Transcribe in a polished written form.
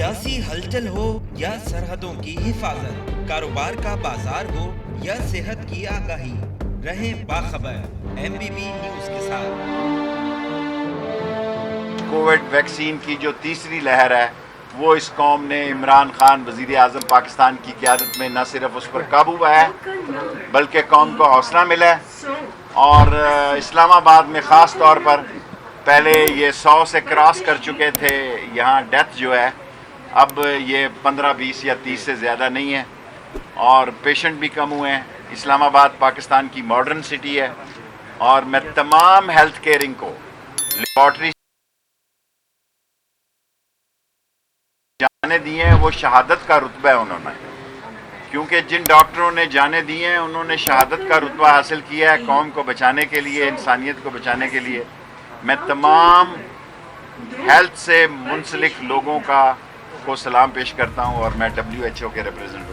सियासी हलचल हो या सरहदों की हिफाजत, कारोबार का बाजार हो या सेहत की आगाही, रहें बाखबर एमबीबी न्यूज के साथ। कोविड वैक्सीन की जो तीसरी लहर है वो इस कौम ने इमरान खान वज़ीर आज़म पाकिस्तान की क़यादत में न सिर्फ उस पर काबू पाया है बल्कि कौम को हौसला मिला है। और इस्लामाबाद में ख़ास तौर पर पहले ये 100 से क्रॉस कर चुके थे, यहाँ डेथ जो है अब ये 15, 20 या 30 से ज़्यादा नहीं है और पेशेंट भी कम हुए हैं। इस्लामाबाद पाकिस्तान की मॉडर्न सिटी है और मैं तमाम हेल्थ केयरिंग को लेबॉर्ट्री जाने दिए हैं, वो शहादत का रुतबा है उन्होंने, क्योंकि जिन डॉक्टरों ने जाने दिए हैं उन्होंने शहादत का रुतबा हासिल किया है कौम को बचाने के लिए, इंसानियत को बचाने के लिए। मैं तमाम हेल्थ से मुंसलिक लोगों को सलाम पेश करता हूं और मैं WHO के रिप्रेजेंटेटिव